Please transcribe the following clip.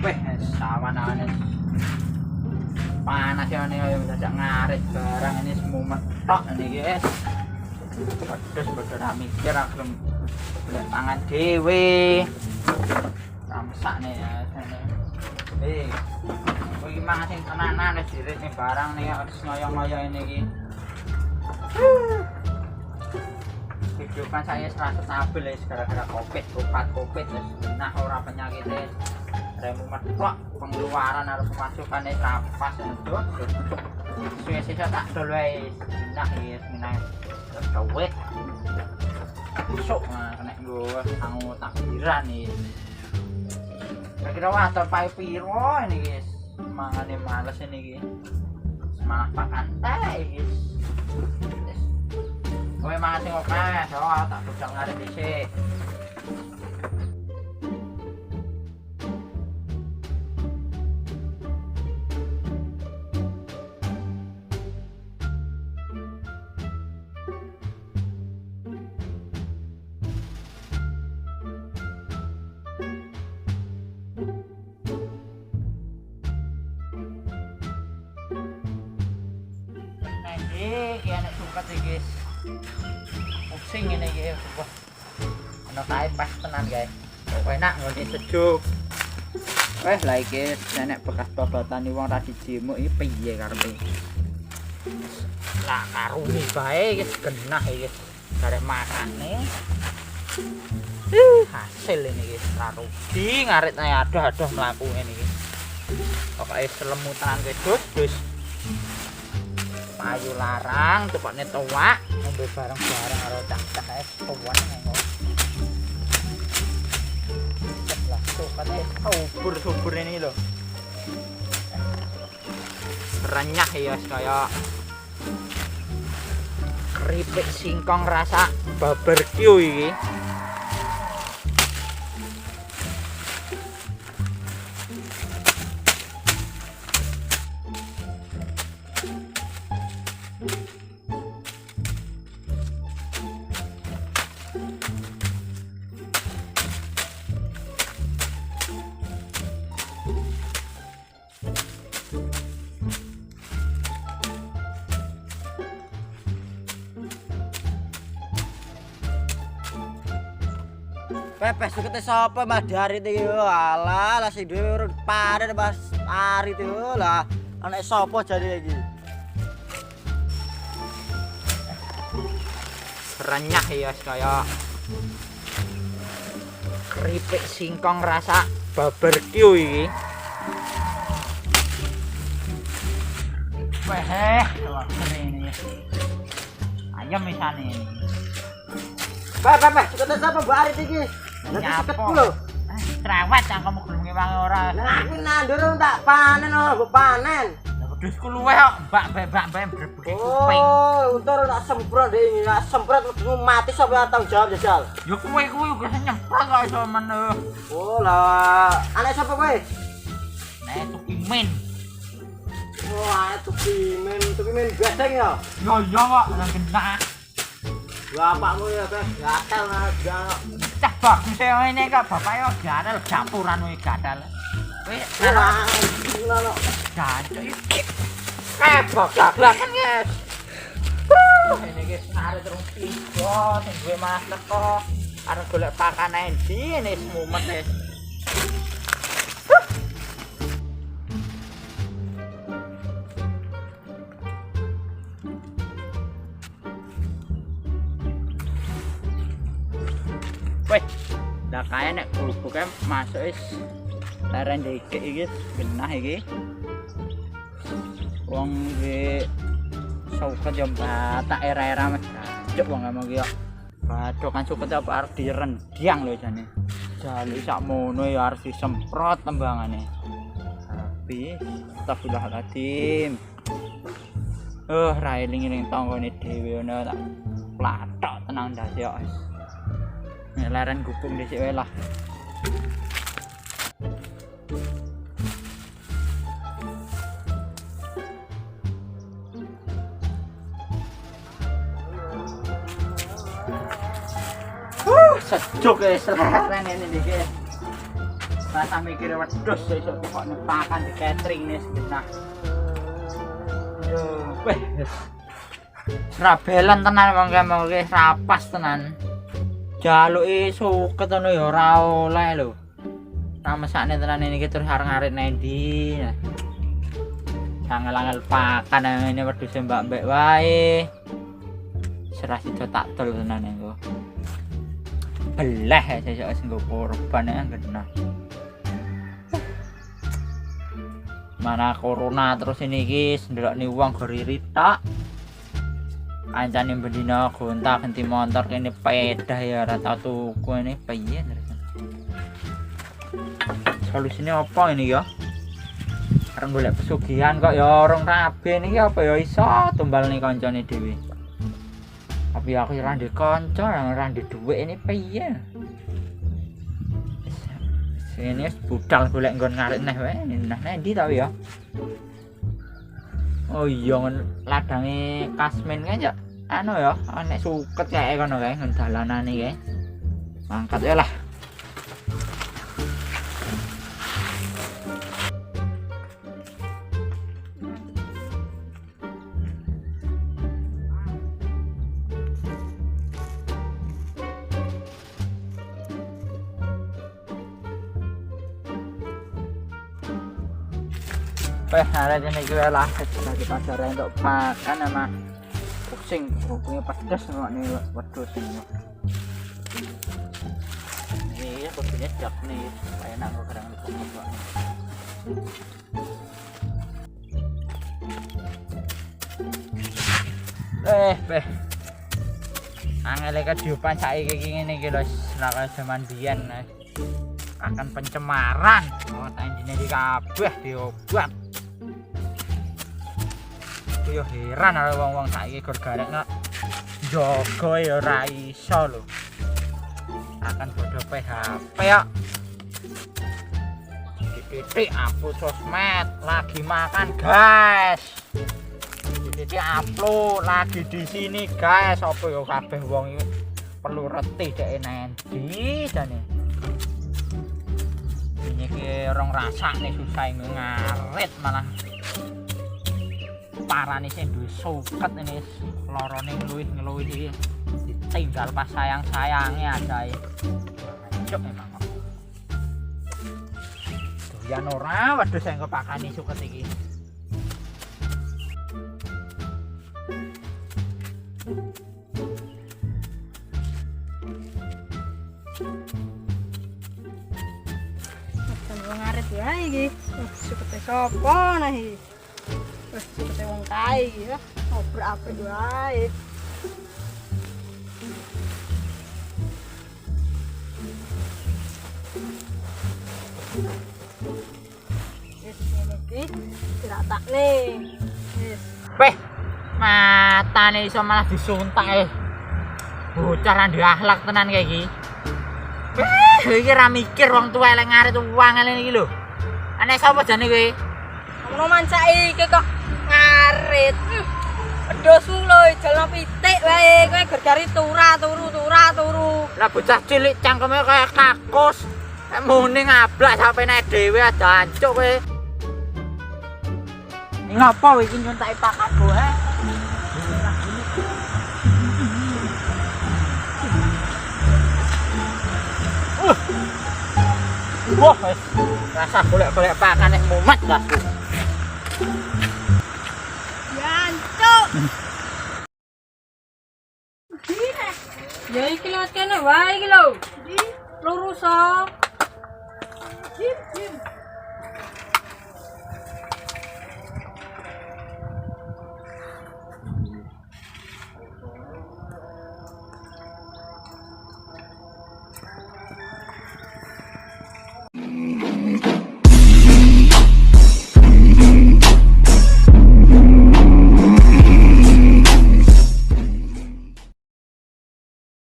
Weh, sawan-sawan panas ya nih, udah ngarit barang ini semua mentok ini guys. Pedes bener mikir aku boleh pangan dewe. Ramsak nih ya sini. Kowe gimana sing tenanan wis dirit nih barang nih harus ngoyo-ngoyo ini iki. Kehidupan saya serasa stabil ya gara-gara covid, obat covid nah ora penyakitnya remu metok pengeluaran harus pemasukannya rampas itu suwe-suwe tak dol wae nah ya menang duit besok kena nggo sangu takbiran nih kira-kira wae pae piro ini guys mangane males ini guys malah pakan teh guys kowe mangan sing akeh so tak bujang ngarep dhisik. Iki enak suket iki guys. Pusing ini guys. Wah. Ana kae pas tenan guys. Kok enak ngene sejuk. Wes lah iki enek bekas babatane wong ra dijemuk iki piye karepe. Lah karuni bae guys genah iki. Garek makane. Hasil ini guys ra rugi ngarit adoh-adoh mlaku ngene iki. Pokoke selemutan wedhus ayo larang cepatnya tuwak ngombe bareng-bareng karo cah-cah es tuwan ngomong lah cepatnya subur ini loh renyah ya kayak keripik singkong rasa barbecue ini Pepes sukete sapa Mas Dari iki alah lah sing duwe urut panen Mas Ari itu lah anak sapa jare iki renyah ya kaya keripik singkong rasa barbecue iki weh keren ini ayam misane ini Pak, sukete sapa Mbak Ari iki? Nyapuk lho. Cerewet cangkemmu gelunge wangi ora. Lah iki nandur tak panen ora mbok panen. Lah wedhusku luweh kok mbak brebege kuping. Oh, untur tak semprot iki, tak semprot mati sapa tanggung jawab jajal. Ya kowe kok nyemprot kok iso men. Oh lah, anak sapa kowe? Nek Tukimin. Wah, Tukimin gandeng ya? Yo yo kok nang genah. Bapakmu ya guys, gatel nang cah bagus ngene kok bapake gatel campuran kuwi gatel. Wis ngono. Jancuk iki. Kebok gaglakan guys. Ini guys arep terus pijo sing duwe mas teko arep golek pakan endi ini mumet guys. Weh, dah kaya nek kerupuknya masuk is leren dikit iki genah iki. Wong di suket yo batak era-era mas cuk wong ngomong iki yo. Bathuk kan suket apa arep direndang lho jane. Jali sakmono ya harus disemprot tembangane. Tapi astagfirullahaladzim. Ra eling-eling tanggane dhewe ngono tak plathok tenang ndas yo. Nek leren gupung dhisik wae lah. Sejuk guys, leren ini guys. Rasa mikir wedhus sesuk kok nepakan di catering nih sebentar. Yo, weh. Rabelan tenan wong kemong rapas tenan. Jaluke suket ngono ya ora oleh lho. Ra mesakne tenan iki terus arep-arep nendi. Angel-angel pakan ngene wedhus mbak-mbek wae. Serah sida tak tol tenan engko. Belah sesuk sing nggo korban genah. Mana corona terus ini iki ndelokne wong goriri tok. Kancane bendina gonta-ganti motor kene pedah ya ora tau tuku ini piye terus. Solusine apa ini ya? Arep golek pesugihan kok ya orang rabe niki apa ya iso tumbal nih kancane dhewe. Tapi aku ora ndek kanca, ora ndek dhuwit ini piye? Sini budal golek nggon ngarit neh wae, nah endi ta ya? Oh iya ladange Kasmin kan ya. Anu ya, nek suket kae kono kae ngon dalanane kae. Mangkat ya lah. Hari ini gue lah lagi pasar untuk makan sama pusing punya pedas sama nih wedhus ini. Ini ya kopinya jak nih, enak kok kadang lupa. Angel kehidupan saiki ngene iki lho, nek zaman biyen akan pencemaran. Oh, tak intine di kabeh diobat. Yo heran karo wong-wong saiki gor garekno njaga ya ora iso lho. Akan bodoh PHP ya. Titik upload sosmed lagi makan guys. Titik upload lagi di sini guys. Apa ya kabeh wong iki perlu retih dek nendi jane. Ini ki rong rasane susah ngarit malah. Parane sing duwe suket ini lorone ngeluih iki ditinggal pas sayang-sayange ajae. Cuk memang kok. Doyan ora wedhus sing kepakani suket iki. Wong ngarit wae iki. Sukete sapa nah iki? Wis sukete wong kae iki ya. Obrak apik wae. Wis ngene iki diratakne. Wis. Weh, matane iso malah disuntak bocah ra ndek akhlak tenan kayak iki. Iki ra mikir wong tuwa elek ngarit uang ngene iki lho. Ana sapa jane kowe? Ngono mancake iki kok ngarit. Pedosmu lho jalan pitik wae kowe gergari turu. Lah bocah cilik cangkeme kaya kakus. Nek muni ngablak sampe nek dhewe jancuk kowe. Ngapa kowe iki nyuntaki pakat kowe? Wah, rasa golek-golek pakan nek mumet dah. Jancuk. Ya iki lewat kene wae iki lho. Lurus.